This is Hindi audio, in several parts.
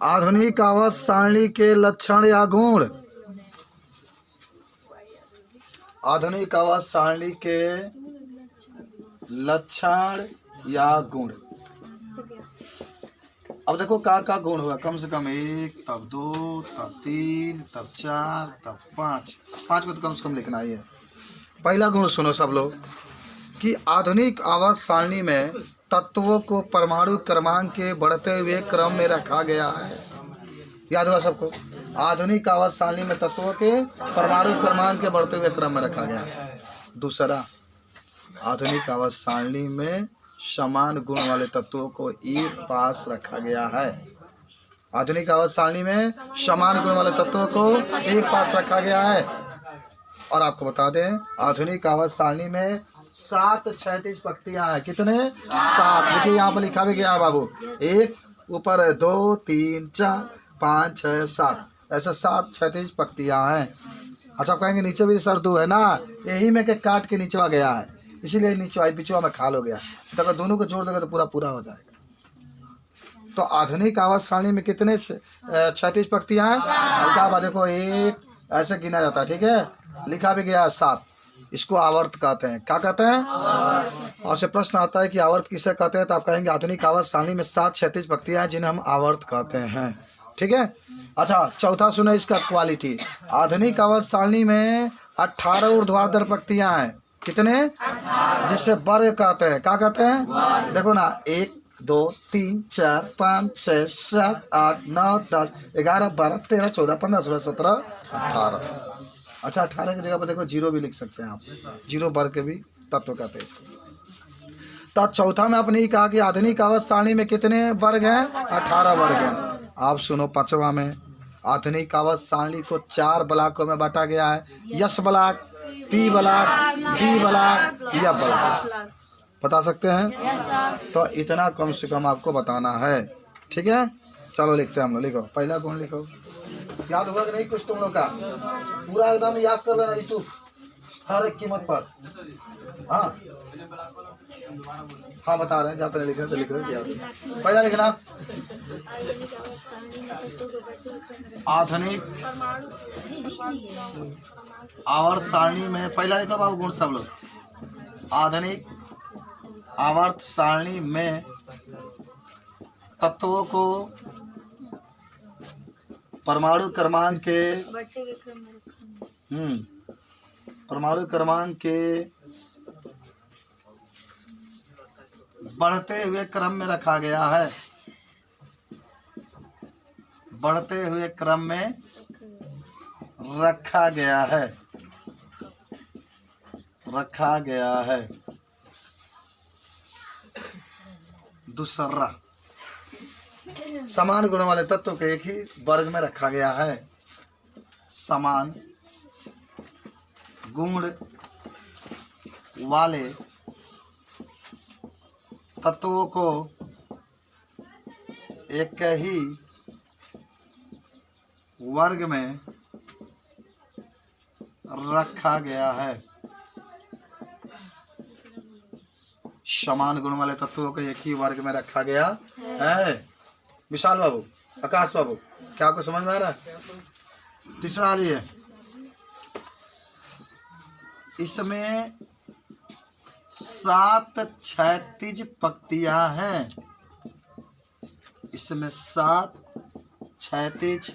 आधुनिक आवर्त सारणी के लक्षण या गुण। आधुनिक आवर्त सारणी के लक्षण या गुण। अब देखो का गुण हुआ, कम से कम 1, तब 2, तब 3, तब 4, तब 5 को तो कम से कम लिखना ही है। पहला गुण सुनो सब लोग कि आधुनिक आवर्त सारणी में तत्वों को परमाणु क्रमांक के बढ़ते हुए क्रम में रखा गया है। याद होगा सबको, आधुनिक आवर्त सारणी में तत्वों के परमाणु क्रमांक के बढ़ते हुए क्रम में रखा गया है। दूसरा, आधुनिक आवर्त सारणी में समान गुण वाले तत्वों को एक पास रखा गया है। आधुनिक आवर्त सारणी में समान गुण वाले तत्वों को एक पास रखा गया है। और आपको बता दें, आधुनिक आवर्त सारणी में 7 क्षैतिज पंक्तियां हैं। कितने? 7। देखिए यहाँ पर लिखा भी गया है बाबू, 1 ऊपर है, 2, 3, 4, 5, 6, 7, ऐसे 7 क्षैतिज पंक्तियां हैं। अच्छा, आप कहेंगे नीचे भी सर 2 है ना, यही में के काट के नीचवा गया है, इसीलिए नीचे पिछवा में खाल हो गया। तो अगर दोनों को जोड़ देगा तो पूरा हो जाएगा। तो आधुनिक आवर्त सारणी में कितने क्षैतिज पंक्तियां हैं? क्या बात, देखो 1 ऐसे गिना जाता है, ठीक है, लिखा भी गया है 7। इसको आवर्त कहते हैं। क्या कहते हैं? और से प्रश्न आता है कि आवर्त किसे कहते हैं, तो आप कहेंगे आधुनिक आवर्त सारणी में 7 क्षैतिज पंक्तियां हैं जिन्हें हम आवर्त कहते हैं। ठीक है। अच्छा, चौथा सुनो इसका क्वालिटी। आधुनिक आवर्त सारणी में 18 ऊर्ध्वाधर पंक्तियां हैं। कितने? जिससे वर्ग कहते हैं। क्या कहते हैं? देखो ना, 1, 2, 3, 4, 5, 6, 7, 8, 9, 10, 11, 12, 13, 14, 15, 16, 17, 18। अच्छा, 18 की जगह पर देखो 0 भी लिख सकते हैं आप। 0 वर्ग के भी तत्व कहते हैं इसको। तो चौथा में आपने कहा कि आधुनिक आवर्त सारणी में कितने वर्ग हैं? 18 वर्ग हैं। आप सुनो पांचवा में, आधुनिक आवर्त सारणी को 4 ब्लॉकों में बांटा गया है। Yes block, P block, D block, या ब्लॉक। बता सकते हैं? तो इतना कम से कम आपको बताना है। ठीक है, चलो लिखते हैं हम लोग। लिखो, पहला गुण लिखो। याद होगा कि नहीं कुछ तुम लोग का? पूरा एकदम याद कर लेना ऋतु, हर एक कीमत पर। हाँ हाँ, बता रहे हैं, जाते नहीं लिख रहे तो लिख रहे हैं। पहला लिखना, आधुनिक आवर्त सारणी में, पहला लिखो बाबू गुण सब लोग। आधुनिक आवर्त सारणी में तत्वों को परमाणु क्रमांक के बढ़ते हुए क्रम में रखा गया है। बढ़ते हुए क्रम में रखा गया है। रखा गया है। दूसरा, समान गुण वाले तत्व को एक ही वर्ग में रखा गया है। समान गुण वाले तत्वों को एक ही वर्ग में रखा गया है। समान गुण वाले तत्वों को एक ही वर्ग में रखा गया है। विशाल बाबू, आकाश बाबू, क्या आपको समझ में आ रहा है? तीसरा आ जाइए। इसमें 7 क्षैतिज पंक्तियां हैं। इसमें 7 क्षैतिज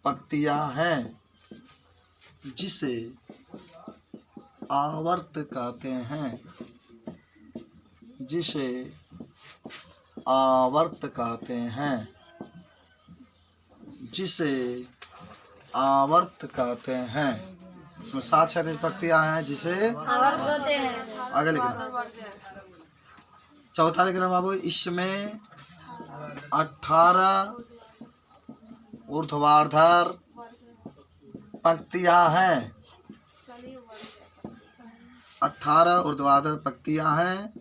पंक्तियां हैं जिसे आवर्त कहते हैं। जिसे आवर्त कहते हैं। जिसे आवर्त कहते हैं। इसमें 7 क्षैतिज पंक्तियां हैं जिसे आवर्त कहते हैं। आगे लिखना। चौथा लिखना बाबू, इसमें 18 ऊर्ध्वाधर पंक्तियां हैं। 18 ऊर्ध्वाधर पंक्तियां हैं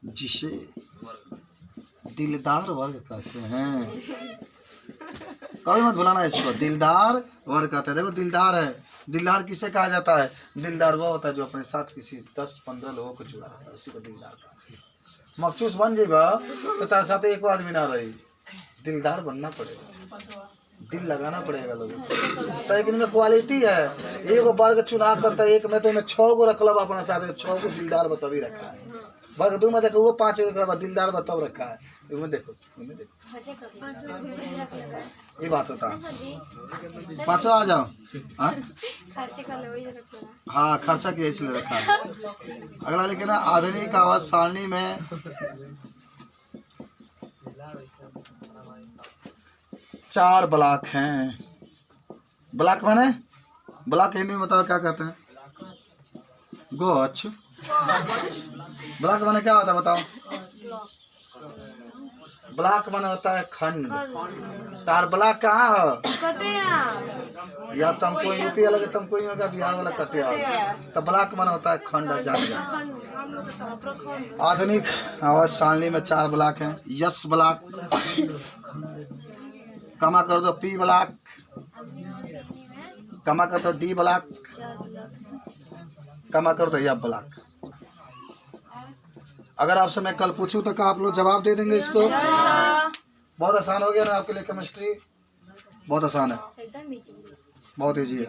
जिसे दिलदार वर्ग कहते हैं। कभी मत भुलाना इसको, दिलदार वर्ग कहते हैं। देखो, दिलदार है। दिलदार किसे कहा जाता है? दिलदार वो होता है जो अपने साथ किसी 10-15 लोगों को जुड़ा रहता है, उसी को दिलदार कहते हैं। मखचूस बन जाएगा तो तारे साथ एक आदमी ना रही, दिलदार बनना पड़ेगा, दिल लगाना पड़ेगा लोगों से। तो एक इनमें क्वालिटी है, एक वर्ग चुनाव करता है, एक में तो इनमें 6 गो रखल अपना साथ, 6 गो दिलदार बतावी रखा है। वर्ग 2 में देखो वो 5 गो दिलदार बताव रखा है, इनमें देखो, इनमें देखो, ये बात होता है। 5 आ जाओ। हाँ खर्चा किया इसलिए रखा है। अगला लिखे ना, आधुनिक आवाज सारणी में 4 ब्लॉक हैं। ब्लॉक माने, ब्लॉक हिंदी में बताओ क्या कहते हैं? गोछ। ब्लॉक माने क्या होता है बताओ? ब्लॉक माने होता है खंड। तार ब्लॉक कहाँ है? या तुमको यूपी वाला, तुमको होगा बिहार वाला कटिया। तो ब्लॉक माने होता है खंड। आधुनिक आवाज सारणी में 4 ब्लॉक हैं। यस ब्लॉक, कमा कर दो पी ब्लॉक, कमा कर दो डी ब्लॉक, कमा कर दो या ब्लॉक। अगर आपसे मैं कल पूछूं तो क्या आप लोग जवाब दे देंगे इसको? बहुत आसान हो गया ना आपके लिए, केमिस्ट्री बहुत आसान है, बहुत ईजी है।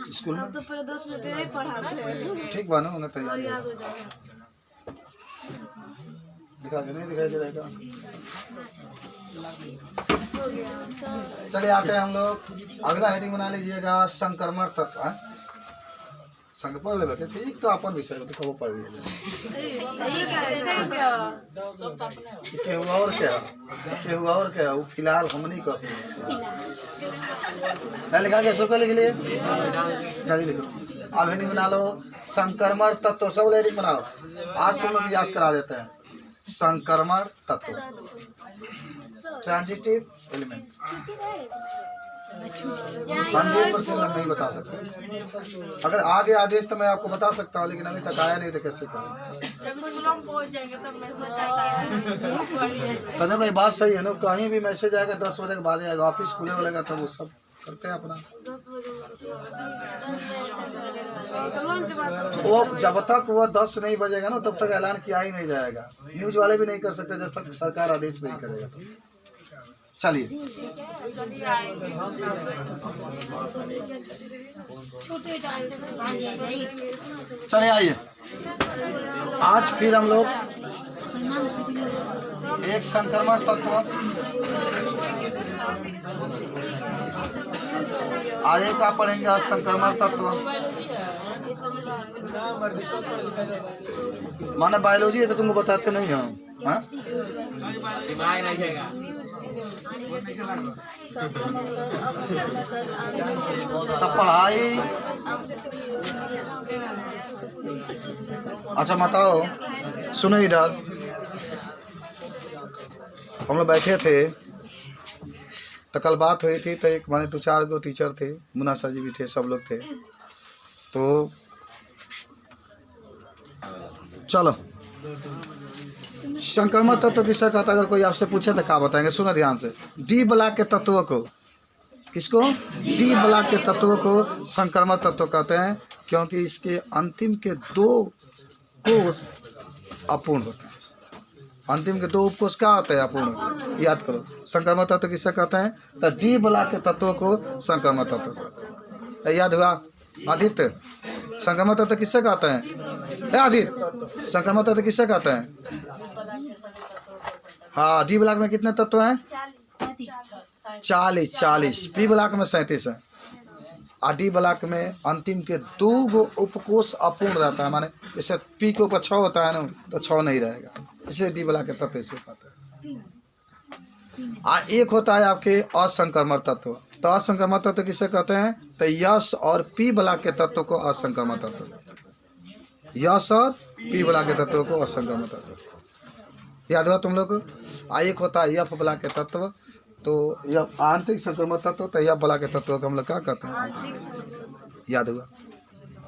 स्कूल में तो पूरे 10 मिनट नहीं पढ़ाते। ठीक बनो उन्हें तैयारी दिखा के नहीं दिखाई दे रहेगा। चलिए आते हैं हम लोग, अगला हेडिंग बना लीजिएगा संक्रमण तत्व। संग पढ़ लेते ठीक, तो अपन विषय तो कब पढ़ लिया और क्या वो फिलहाल हमनी को लिखा के सबको लिख लिए, जल्दी लिखो। अब हेडिंग बना लो संक्रमण तत्व, सब हेडिंग बनाओ। आज तुम लोग याद करा देते हैं संक्रमण तत्व, ट्रांजिटिव एलिमेंट। 100% नहीं बता सकते। अगर आगे आदेश तो मैं आपको बता सकता हूँ, लेकिन अभी तक आया नहीं तो कैसे करें? तो देखो ये बात सही है ना, कहीं भी मैसेज आएगा 10 बजे के बाद आएगा, ऑफिस खुले वालेगा तो वो सब करते हैं अपना। वो जब तक वो 10 नहीं बजेगा ना तब तक ऐलान किया ही नहीं जाएगा। न्यूज वाले भी नहीं कर सकते जब तक सरकार आदेश नहीं करेगा। तो चलिए चलिए आइए, आज फिर हम लोग एक संक्रमण तत्व, आगे का पढ़ेंगे संक्रमण तत्व माने बायोलॉजी है तो तुमको बताते नहीं हम, हाँ? तब पढ़ाई। अच्छा बताओ, सुनो इधर, हम लोग बैठे थे तो कल बात हुई थी, तो एक माने 2-4 गो टीचर थे, मुनासा जी भी थे, सब लोग थे। तो चलो संक्रमण तत्व किसका कहता है? अगर कोई आपसे पूछे तो क्या बताएंगे? सुनो ध्यान से। डी ब्लॉक के तत्वों को, किसको? डी ब्लॉक के तत्वों को संक्रमण तत्व कहते हैं, क्योंकि इसके अंतिम के 2 कोष अपूर्ण होते हैं। अंतिम के 2 उपकोष क्या होते हैं? अपूर्ण। याद करो संक्रमण तत्व किससे कहते हैं? तो डी ब्लॉक के तत्वों को संक्रमण तत्व कहते हैं। याद हुआ? आदित्य, संक्रमण तत्व किससे कहते हैं? आदित्य, संक्रमण तत्व किससे कहते हैं? हाँ, डी ब्लॉक में कितने तत्व हैं? 40। पी ब्लॉक में 37 है। और डी ब्लॉक में अंतिम के 2 गो उपकोष अपूर्ण रहता है, माने जैसे पी के ऊपर 6 होता है ना, तो 6 नहीं रहेगा, इसे डी ब्लॉक के तत्व इसे कहते हैं। और एक होता है आपके असंक्रमण तत्व। तो असंक्रमण तत्व किसे कहते हैं? तो यस और पी ब्लॉक के तत्व को असंक्रमण तत्व कहते हैं। यस और पी ब्लॉक के तत्व को असंक्रमण तत्व। याद हुआ तुम लोग? एक होता है एफ ब्लॉक के तत्व, तो यह आंतरिक संक्रमण तत्व, तो एफ ब्लॉक के तत्व को हम लोग क्या कहते हैं? याद हुआ?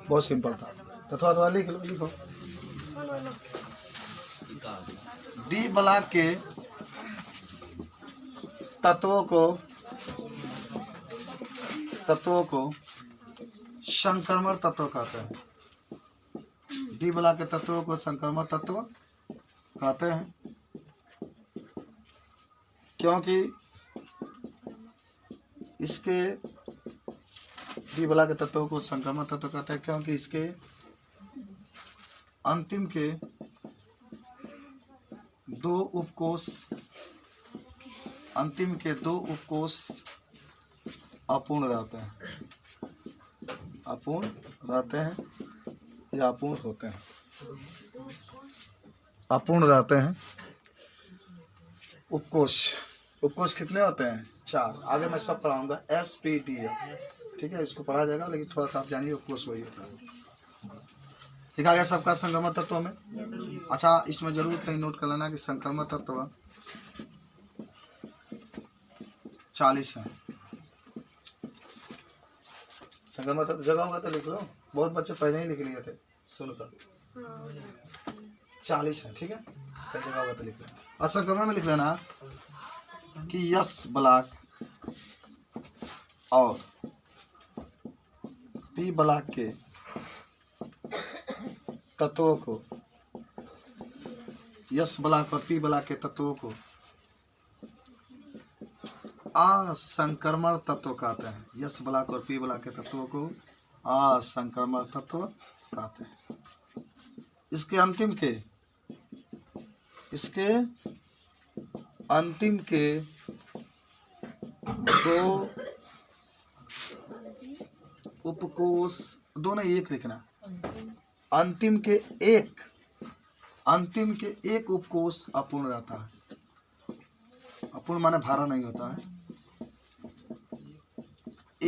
बहुत सिंपल था। तो थोड़ा लिखो। डी ब्लॉक के तत्वों को संक्रमण तत्व कहते हैं। डी ब्लॉक के तत्वों को संक्रमण तत्व कहते हैं, क्योंकि इसके द्विबला के तत्वों को संक्रमण तत्व कहते हैं, क्योंकि इसके अंतिम के दो उपकोष अपूर्ण रहते हैं, अपूर्ण रहते हैं या अपूर्ण होते हैं, अपूर्ण रहते हैं। उपकोष कितने होते हैं? 4। आगे मैं सब पढ़ाऊंगा, SPDF, ठीक है, इसको पढ़ा जाएगा, लेकिन थोड़ा सा आप जानिए उपकोष वही होता है। लिखा गया सबका संक्रमण तत्व में। अच्छा, इसमें जरूर कहीं नोट कर लेना कि संक्रमण तत्व 40 है। संक्रमण तत्व जगह होगा तो लिख लो, बहुत बच्चे पहले ही लिख लिए थे सुनकर। 40 है, ठीक है, कई जगह होगा तो लिख लेना। असंक्रमण में लिख लेना कि यस ब्लॉक और पी ब्लॉक के तत्वों को, यस ब्लॉक और पी ब्लॉक के तत्वों को असंक्रमण तत्व कहते हैं। यस ब्लॉक और पी ब्लॉक के तत्वों को असंक्रमण तत्व कहते हैं। इसके अंतिम के दो उपकोष, दोनों एक लिखना, अंतिम के एक उपकोष अपूर्ण रहता है। अपूर्ण माने भारा नहीं होता है,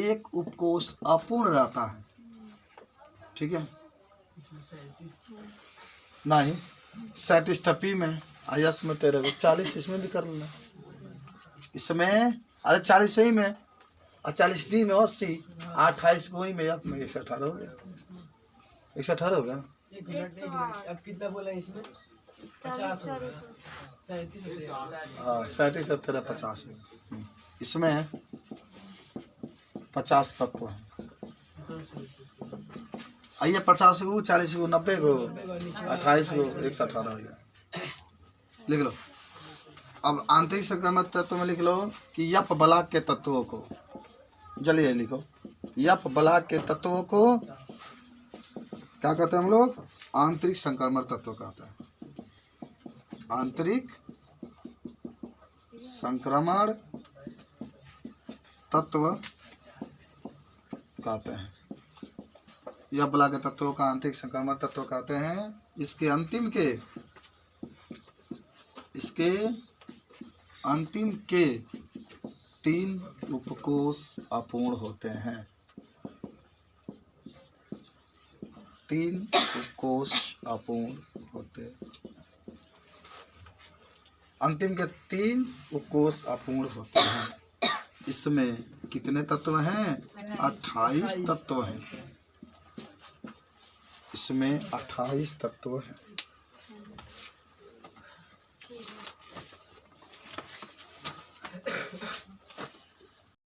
एक उपकोष अपूर्ण रहता है, ठीक है। नहीं 37 टपी में, आयस में 13, 40 इसमें भी कर लेना। इसमें अरे 40 सही में, और 40 डी में 80, 28 वही में, अब में 118 हो गया, 118 हो गया। अब कितना बोला इसमें? 50 हाँ 37 अब 50 इसमें 50 तत्व है। आइए 50 गो, 40 गो, 90 गो, 28 गो, 118 हो गया, लिख लो। अब आंतरिक संक्रमण तत्व में लिख लो कि यफ ब्लॉक के तत्वों को, जल्दी लिखो, यफ ब्लॉक के तत्वों को क्या कहते हैं हम लोग? आंतरिक संक्रमण तत्व कहते हैं। आंतरिक संक्रमण तत्व कहते हैं। यह ब्लॉक के तत्वों का आंतरिक संक्रमण तत्व कहते हैं। इसके अंतिम के 3 उपकोष अपूर्ण होते हैं। 3 उपकोष अपूर्ण होते हैं। अंतिम के 3 उपकोष अपूर्ण होते हैं। इसमें कितने तत्व हैं? 28 तत्व हैं। इसमें 28 तत्व हैं।